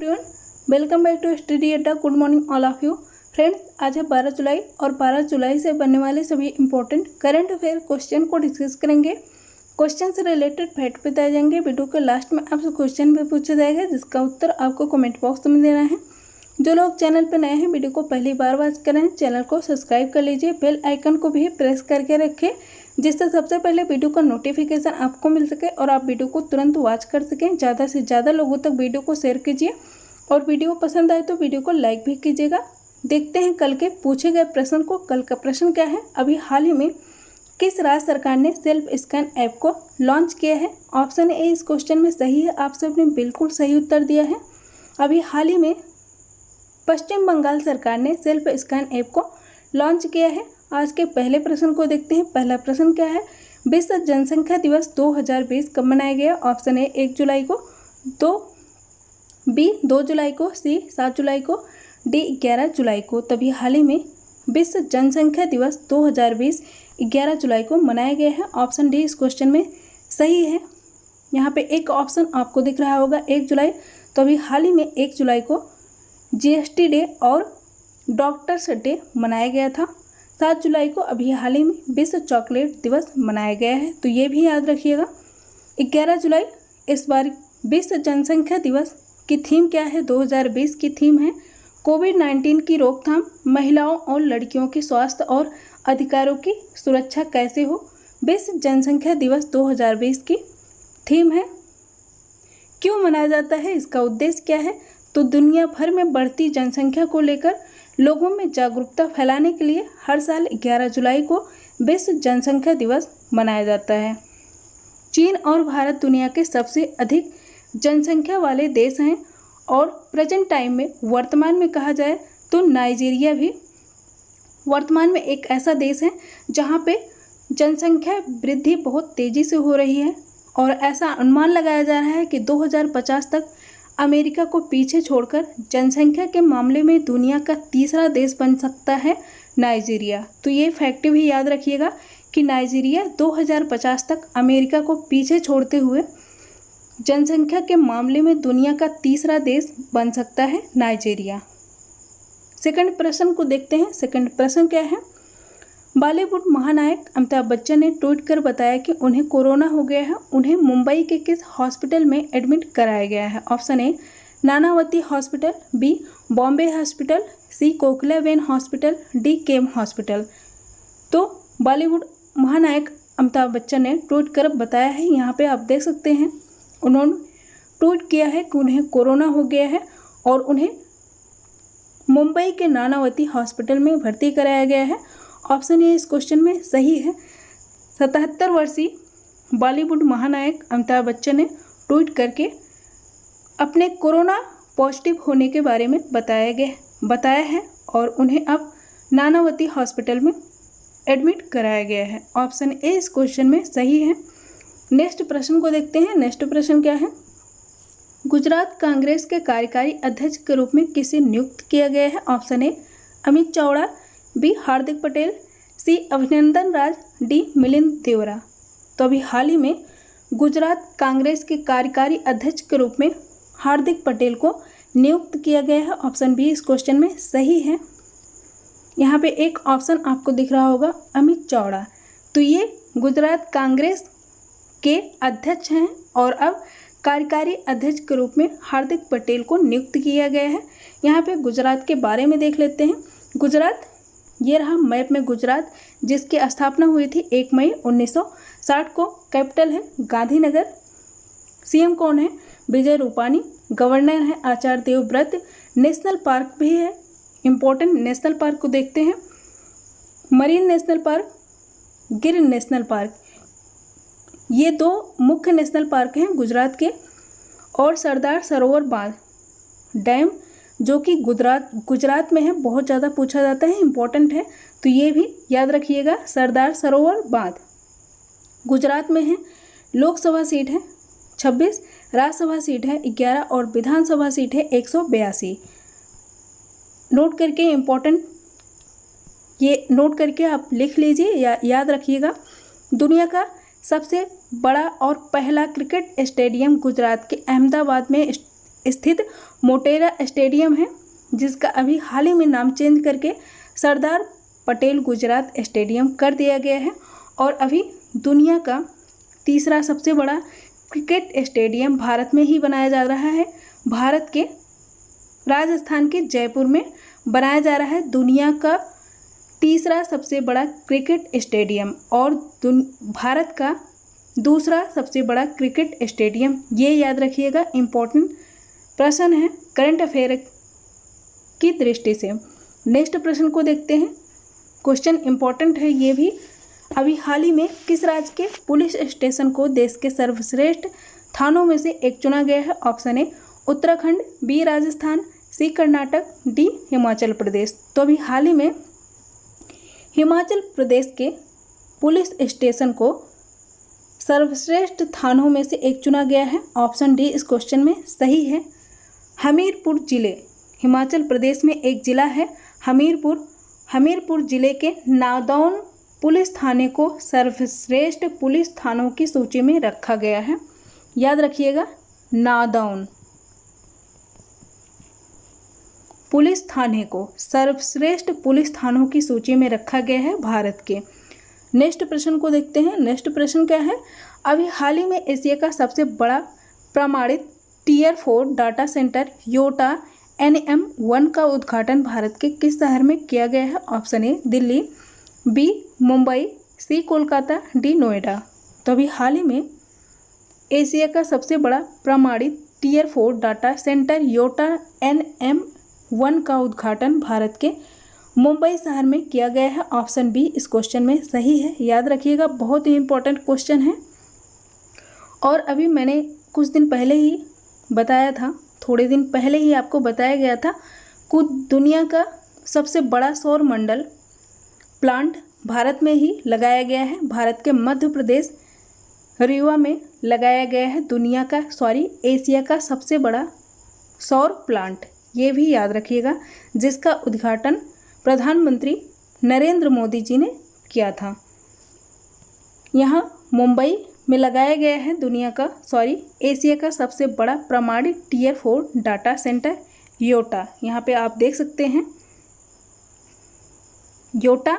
Everyone, welcome back to study Adda. Good morning all of you friends. आज है 12 जुलाई और 12 जुलाई से बनने वाले सभी इंपॉर्टेंट करंट अफेयर क्वेश्चन को डिस्कस करेंगे। क्वेश्चन से रिलेटेड फैक्ट बताए जाएंगे। वीडियो के लास्ट में आपसे क्वेश्चन भी पूछा जाएगा जिसका उत्तर आपको कमेंट बॉक्स में देना है। जो लोग चैनल पर नए हैं, वीडियो को पहली बार वॉच कर रहे हैं, चैनल को सब्सक्राइब कर लीजिए। बेल आइकन को भी प्रेस करके रखें जिससे सबसे पहले वीडियो का नोटिफिकेशन आपको मिल सके और आप वीडियो को तुरंत वॉच कर सकें। ज़्यादा से ज़्यादा लोगों तक वीडियो को शेयर कीजिए और वीडियो पसंद आए तो वीडियो को लाइक भी कीजिएगा। देखते हैं कल के पूछे गए प्रश्न को। कल का प्रश्न क्या है? अभी हाल ही में किस राज्य सरकार ने सेल्फ स्कैन ऐप को लॉन्च किया है? ऑप्शन ए इस क्वेश्चन में सही है। आप सबने बिल्कुल सही उत्तर दिया है। अभी हाल ही में पश्चिम बंगाल सरकार ने सेल्फ स्कैन ऐप को लॉन्च किया है। आज के पहले प्रश्न को देखते हैं। पहला प्रश्न क्या है? विश्व जनसंख्या दिवस 2020 कब मनाया गया? ऑप्शन ए 1 जुलाई को, बी 2 जुलाई को, सी 7 जुलाई को, डी 11 जुलाई को। तभी हाल ही में विश्व जनसंख्या दिवस 2020 11 जुलाई को मनाया गया है। ऑप्शन डी इस क्वेश्चन में सही है। यहाँ पे एक ऑप्शन आपको दिख रहा होगा 1 जुलाई, तो अभी हाल ही में 1 जुलाई को जीएसटी डे और डॉक्टर्स डे मनाया गया था। 7 जुलाई को अभी हाल ही में विश्व चॉकलेट दिवस मनाया गया है, तो ये भी याद रखिएगा। 11 जुलाई इस बार विश्व जनसंख्या दिवस की थीम क्या है? 2020 की थीम है कोविड-19 की रोकथाम, महिलाओं और लड़कियों के स्वास्थ्य और अधिकारों की सुरक्षा कैसे हो। विश्व जनसंख्या दिवस 2020 की थीम है। क्यों मनाया जाता है? इसका उद्देश्य क्या है? तो दुनिया भर में बढ़ती जनसंख्या को लेकर लोगों में जागरूकता फैलाने के लिए हर साल 11 जुलाई को विश्व जनसंख्या दिवस मनाया जाता है। चीन और भारत दुनिया के सबसे अधिक जनसंख्या वाले देश हैं और प्रेजेंट टाइम में वर्तमान में कहा जाए तो नाइजीरिया भी वर्तमान में एक ऐसा देश है जहां पे जनसंख्या वृद्धि बहुत तेज़ी से हो रही है और ऐसा अनुमान लगाया जा रहा है कि 2050 तक अमेरिका को पीछे छोड़कर जनसंख्या के मामले में दुनिया का तीसरा देश बन सकता है नाइजीरिया। तो ये फैक्ट भी याद रखिएगा कि नाइजीरिया 2050 तक अमेरिका को पीछे छोड़ते हुए जनसंख्या के मामले में दुनिया का तीसरा देश बन सकता है नाइजीरिया। सेकंड प्रश्न को देखते हैं। सेकंड प्रश्न क्या है? बॉलीवुड महानायक अमिताभ बच्चन ने ट्वीट कर बताया कि उन्हें कोरोना हो गया है। उन्हें मुंबई के किस हॉस्पिटल में एडमिट कराया गया है? Option A Nanavati hospital, B Bombay hospital, C Kokilaben hospital, D KEM hospital. तो बॉलीवुड महानायक अमिताभ बच्चन ने ट्वीट कर बताया है, यहाँ पे आप देख सकते हैं उन्होंने ट्वीट किया है कि उन्हें कोरोना हो गया है और उन्हें मुंबई के नानावती हॉस्पिटल में भर्ती कराया गया है। ऑप्शन ए इस क्वेश्चन में सही है। 77 वर्षीय बॉलीवुड महानायक अमिताभ बच्चन ने ट्वीट करके अपने कोरोना पॉजिटिव होने के बारे में बताया है और उन्हें अब नानावती हॉस्पिटल में एडमिट कराया गया है। ऑप्शन ए इस क्वेश्चन में सही है। नेक्स्ट प्रश्न को देखते हैं। नेक्स्ट प्रश्न क्या है? गुजरात कांग्रेस के कार्यकारी अध्यक्ष के रूप में किसे नियुक्त किया गया है? Option A Amit Chavda, B Hardik Patel, C Abhinandan Raj, D Milind Deora. तो अभी हाल ही में गुजरात कांग्रेस के कार्यकारी अध्यक्ष के रूप में हार्दिक पटेल को नियुक्त किया गया है। ऑप्शन बी इस क्वेश्चन में सही है। यहाँ पे एक ऑप्शन आपको दिख रहा होगा अमित चावड़ा, तो ये गुजरात कांग्रेस के अध्यक्ष हैं और अब कार्यकारी अध्यक्ष के रूप में हार्दिक पटेल को नियुक्त किया गया है। यहाँ पे गुजरात के बारे में देख लेते हैं। गुजरात ये रहा मैप में गुजरात, जिसकी स्थापना हुई थी 1 मई 1960 को। कैपिटल है गांधीनगर। सीएम कौन है? विजय रूपानी। गवर्नर है आचार्य देवव्रत। नेशनल पार्क भी है, इम्पोर्टेंट नेशनल पार्क को देखते हैं। मरीन नेशनल पार्क, गिर नेशनल पार्क, ये 2 मुख्य नेशनल पार्क हैं गुजरात के। और सरदार सरोवर बांध डैम जो कि गुजरात में है, बहुत ज़्यादा पूछा जाता है, इम्पोर्टेंट है, तो ये भी याद रखिएगा। सरदार सरोवर बांध गुजरात में है। लोकसभा सीट है 26, राज्यसभा सीट है 11 और विधानसभा सीट है 182। नोट करके इम्पोर्टेंट, ये नोट करके आप लिख लीजिए या याद रखिएगा। दुनिया का सबसे बड़ा और पहला क्रिकेट स्टेडियम गुजरात के अहमदाबाद में स्थित मोटेरा स्टेडियम है, जिसका अभी हाल ही में नाम चेंज करके सरदार पटेल गुजरात स्टेडियम कर दिया गया है। और अभी दुनिया का तीसरा सबसे बड़ा क्रिकेट स्टेडियम भारत में ही बनाया जा रहा है। भारत के राजस्थान के जयपुर में बनाया जा रहा है दुनिया का तीसरा सबसे बड़ा क्रिकेट स्टेडियम और भारत का दूसरा सबसे बड़ा क्रिकेट स्टेडियम। ये याद रखिएगा, इम्पोर्टेंट प्रश्न है करंट अफेयर की दृष्टि से। नेक्स्ट प्रश्न को देखते हैं। क्वेश्चन इम्पोर्टेंट है ये भी। अभी हाल ही में किस राज्य के पुलिस स्टेशन को देश के सर्वश्रेष्ठ थानों में से एक चुना गया है? Option A Uttarakhand, B Rajasthan, C Karnataka, D Himachal Pradesh. तो अभी हाल ही में हिमाचल प्रदेश के पुलिस स्टेशन को सर्वश्रेष्ठ थानों में से एक चुना गया है। ऑप्शन डी इस क्वेश्चन में सही है। हमीरपुर जिले, हिमाचल प्रदेश में एक जिला है हमीरपुर जिले के नादौन पुलिस थाने को सर्वश्रेष्ठ पुलिस थानों की सूची में रखा गया है। याद रखिएगा, नादौन पुलिस थाने को सर्वश्रेष्ठ पुलिस थानों की सूची में रखा गया है भारत के। नेक्स्ट प्रश्न को देखते हैं। नेक्स्ट प्रश्न क्या है? अभी हाल ही में एशिया का सबसे बड़ा प्रमाणित tier 4 data centre Yotta NM1 का उद्घाटन भारत के किस शहर में किया गया है? Option A Delhi, B Mumbai, C Kolkata, D Noida. तो अभी हाल ही में एशिया का सबसे बड़ा प्रमाणित tier 4 data centre Yotta NM1 का उद्घाटन भारत के मुंबई शहर में किया गया है। ऑप्शन बी इस क्वेश्चन में सही है। याद रखिएगा, बहुत ही इंपॉर्टेंट क्वेश्चन है। और अभी मैंने कुछ दिन पहले ही बताया था, थोड़े दिन पहले ही आपको बताया गया था कि दुनिया का सबसे बड़ा सौर मंडल प्लांट भारत में ही लगाया गया है। भारत के मध्य प्रदेश रीवा में लगाया गया है एशिया का सबसे बड़ा सौर प्लांट। ये भी याद रखिएगा, जिसका उद्घाटन प्रधानमंत्री नरेंद्र मोदी जी ने किया था। यहाँ मुंबई में लगाया गया है एशिया का सबसे बड़ा प्रमाणित टियर 4 डाटा सेंटर योटा। यहाँ पे आप देख सकते हैं योटा।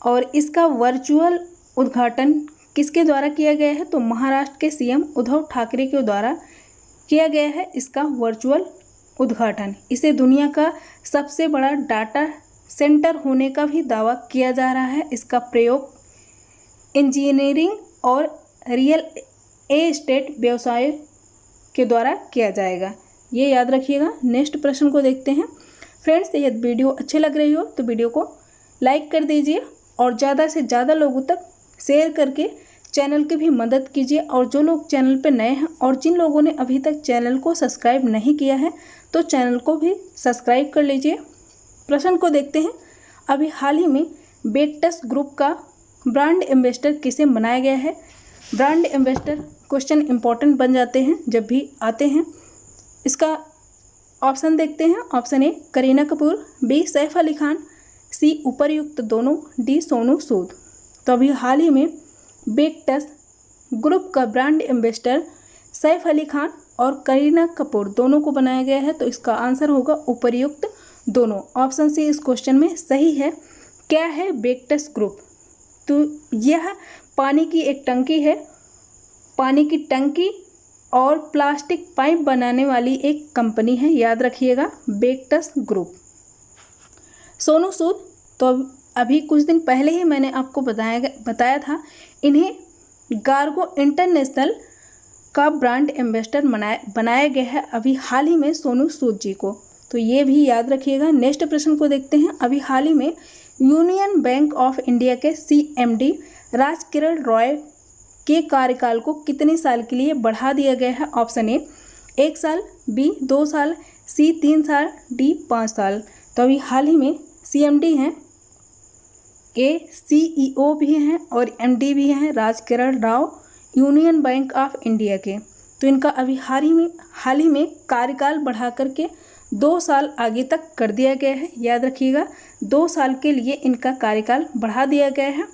और इसका वर्चुअल उद्घाटन किसके द्वारा किया गया है? तो महाराष्ट्र के CM उद्धव ठाकरे के द्वारा किया गया है इसका वर्चुअल उद्घाटन। इसे दुनिया का सबसे बड़ा डाटा सेंटर होने का भी दावा किया जा रहा है। इसका प्रयोग इंजीनियरिंग और रियल एस्टेट व्यवसाय के द्वारा किया जाएगा। ये याद रखिएगा। नेक्स्ट प्रश्न को देखते हैं। फ्रेंड्स, यदि वीडियो अच्छे लग रही हो तो वीडियो को लाइक कर दीजिए और ज़्यादा से ज़्यादा लोगों तक शेयर करके चैनल की भी मदद कीजिए। और जो लोग चैनल पर नए हैं और जिन लोगों ने अभी तक चैनल को सब्सक्राइब नहीं किया है तो चैनल को भी सब्सक्राइब कर लीजिए। प्रश्न को देखते हैं। अभी हाल ही में बेक्टस ग्रुप का ब्रांड एम्बेसडर किसे बनाया गया है? ब्रांड एम्बेसडर क्वेश्चन इंपॉर्टेंट बन जाते हैं जब भी आते हैं। इसका ऑप्शन देखते हैं। Option A Kareena Kapoor, B Saif Ali Khan, C उपर्युक्त दोनों, डी सोनू सूद। तो अभी हाल ही में बेक्टस ग्रुप का ब्रांड एम्बेसडर सैफ अली खान और करीना कपूर दोनों को बनाया गया है। तो इसका आंसर होगा उपर्युक्त दोनों। ऑप्शन सी इस क्वेश्चन में सही है। क्या है बेक्टस ग्रुप? तो यह पानी की एक टंकी है। पानी की टंकी और प्लास्टिक पाइप बनाने वाली एक कंपनी है। याद रखिएगा, बेक्टस ग्रुप। सोनू सूद, तो अभी कुछ दिन पहले ही मैंने आपको बताया था, इन्हें गार्गो इंटरनेशनल का ब्रांड एम्बेसडर बनाया गया है अभी हाल ही में सोनू सूद जी को। तो ये भी याद रखिएगा। नेक्स्ट प्रश्न को देखते हैं। अभी हाल ही में यूनियन बैंक ऑफ इंडिया के CMD राजकिरण रॉय के कार्यकाल को कितने साल के लिए बढ़ा दिया गया है? ऑप्शन ए 1 साल, बी 2 साल, सी 3 साल, डी 5 साल। तो अभी हाल ही में CMD हैं, CEO भी हैं और MD भी हैं Rajkiran Rao union bank of India के। तो इनका अभी हाल ही में कार्यकाल बढ़ा करके 2 साल आगे तक कर दिया गया है। याद रखिएगा, 2 साल के लिए इनका कार्यकाल बढ़ा दिया गया है।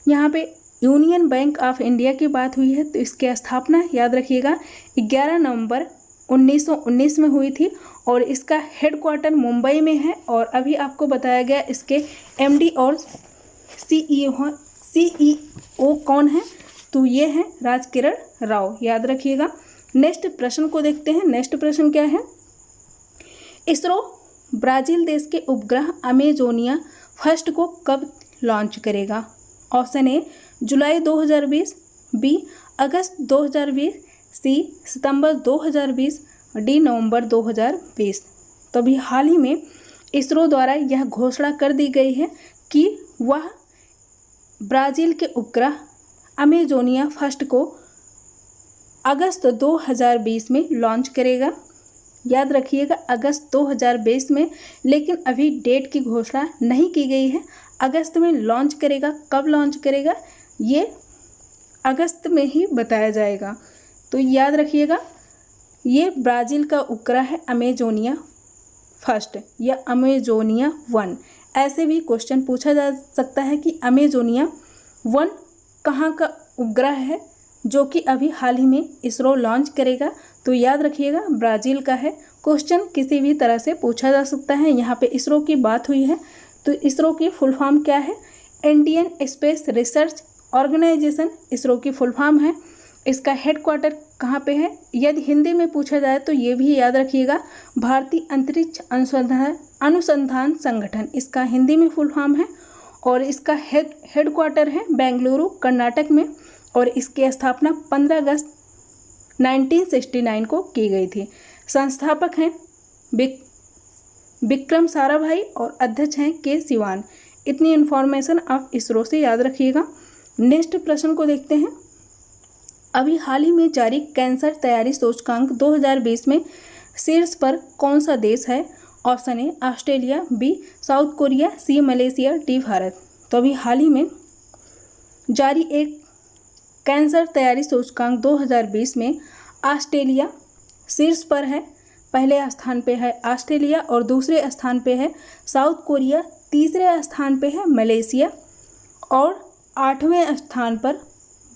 यहाँ पे यूनियन बैंक ऑफ इंडिया की बात हुई है तो इसकी स्थापना याद रखिएगा 11 नवंबर 1919 में हुई थी और इसका हेडक्वार्टर मुंबई में है। और अभी आपको बताया गया इसके एमडी और सीईओ कौन है, तो ये है राजकिरण राव, याद रखिएगा। नेक्स्ट प्रश्न को देखते हैं। नेक्स्ट प्रश्न क्या है, इसरो ब्राज़ील देश के उपग्रह अमेजोनिया फर्स्ट को कब लॉन्च करेगा? ऑप्शन ए जुलाई 2020, बी अगस्त 2020, सी सितंबर 2020, डी नवंबर 2020। तो अभी हाल ही में इसरो द्वारा यह घोषणा कर दी गई है कि वह ब्राज़ील के उपग्रह अमेजोनिया फर्स्ट को अगस्त 2020 में लॉन्च करेगा। याद रखिएगा अगस्त 2020 में, लेकिन अभी डेट की घोषणा नहीं की गई है। अगस्त में लॉन्च करेगा, कब लॉन्च करेगा ये अगस्त में ही बताया जाएगा। तो याद रखिएगा ये ब्राज़ील का उपग्रह है अमेजोनिया फर्स्ट या अमेजोनिया 1। ऐसे भी क्वेश्चन पूछा जा सकता है कि अमेजोनिया 1 कहाँ का उपग्रह है जो कि अभी हाल ही में इसरो लॉन्च करेगा। तो याद रखिएगा ब्राज़ील का है। क्वेश्चन किसी भी तरह से पूछा जा सकता है। यहाँ पे इसरो की बात हुई है तो इसरो की फुल फॉर्म क्या है? Indian space research organisation ISRO की फुल फॉर्म है। इसका हेडक्वार्टर कहाँ पे है? यदि हिंदी में पूछा जाए तो ये भी याद रखिएगा भारतीय अंतरिक्ष अनुसंधान संगठन, इसका हिंदी में फुल फॉर्म है। और इसका हेडक्वार्टर है बेंगलुरु कर्नाटक में और इसकी स्थापना 15 अगस्त 1969 को की गई थी। संस्थापक हैं विक्रम साराभाई और अध्यक्ष हैं के सिवान। इतनी इन्फॉर्मेशन आप इसरो से याद रखिएगा। नेक्स्ट प्रश्न को देखते हैं। अभी हाल ही में जारी कैंसर तैयारी सूचकांक 2020 में शीर्ष पर कौन सा देश है? Option A Australia, B South Korea, C Malaysia, D Bharat. तो अभी हाल ही में जारी एक कैंसर तैयारी सूचकांक 2020 में ऑस्ट्रेलिया शीर्ष पर है। पहले स्थान पे है ऑस्ट्रेलिया और दूसरे स्थान पे है साउथ कोरिया, तीसरे स्थान पे है मलेशिया और 8वें स्थान पर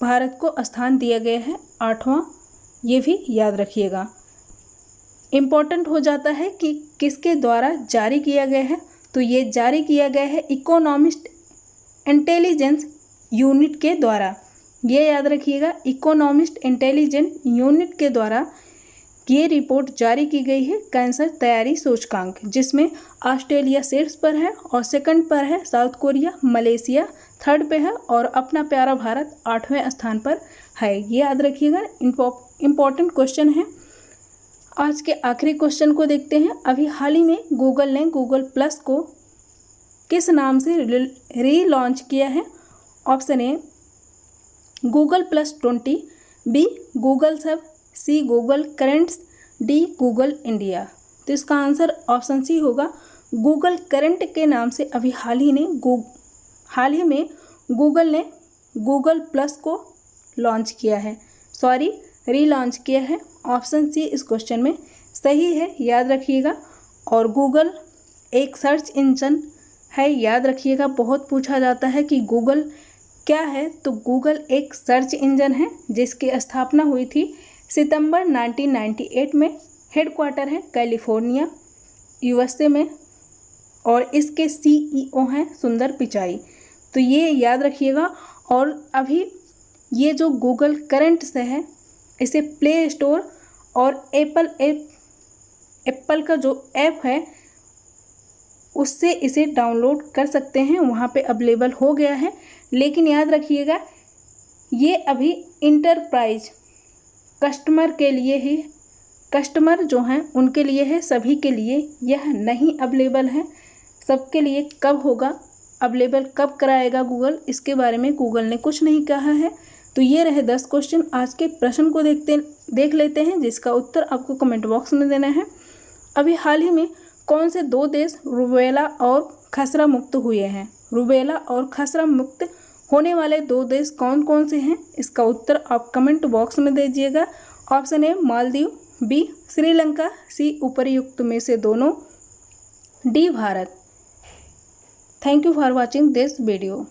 भारत को स्थान दिया गया है 8वां। ये भी याद रखिएगा। इम्पोर्टेंट हो जाता है कि किसके द्वारा जारी किया गया है, तो ये जारी किया गया है इकोनॉमिस्ट इंटेलिजेंस यूनिट के द्वारा। ये याद रखिएगा इकोनॉमिस्ट इंटेलिजेंस यूनिट के द्वारा ये रिपोर्ट जारी की गई है कैंसर तैयारी सूचकांक, जिसमें ऑस्ट्रेलिया शीर्ष पर है और सेकंड पर है साउथ कोरिया, मलेशिया थर्ड पे है और अपना प्यारा भारत 8वें स्थान पर है। ये याद रखिएगा, इम्पॉर्टेंट क्वेश्चन है। आज के आखिरी क्वेश्चन को देखते हैं। अभी हाल ही में गूगल ने गूगल प्लस को किस नाम से रीलॉन्च किया है? Option A Google plus 20, B Google सब, C Google currents, D Google India. तो इसका आंसर ऑप्शन सी होगा। गूगल करंट के नाम से अभी हाल ही में गूगल ने गूगल प्लस को लॉन्च किया है, रीलॉन्च किया है। ऑप्शन सी इस क्वेश्चन में सही है, याद रखिएगा। और गूगल एक सर्च इंजन है, याद रखिएगा। बहुत पूछा जाता है कि गूगल क्या है, तो गूगल एक सर्च इंजन है जिसकी स्थापना हुई थी सितंबर 1998 में। हेडक्वार्टर है कैलिफोर्निया यूएसए में और इसके सीईओ हैं सुंदर पिचाई। तो ये याद रखिएगा। और अभी ये जो गूगल करंट से है इसे प्ले स्टोर और एप्पल का जो ऐप है उससे इसे डाउनलोड कर सकते हैं, वहाँ पे अवेलेबल हो गया है। लेकिन याद रखिएगा ये अभी इंटरप्राइज कस्टमर के लिए ही, कस्टमर जो हैं उनके लिए है, सभी के लिए यह नहीं अवेलेबल है। सबके लिए कब होगा अवेलेबल, कब कराएगा गूगल, इसके बारे में गूगल ने कुछ नहीं कहा है। तो ये रहे 10 क्वेश्चन। आज के प्रश्न को देख लेते हैं जिसका उत्तर आपको कमेंट बॉक्स में देना है। अभी हाल ही में कौन से 2 देश रूबेला और खसरा मुक्त हुए हैं? रूबेला और खसरा मुक्त होने वाले 2 देश कौन कौन से हैं? इसका उत्तर आप कमेंट बॉक्स में दीजिएगा। Option A Maldives, B Sri Lanka, C उपर्युक्त में से दोनों, D Bharat. Thank you for watching this video.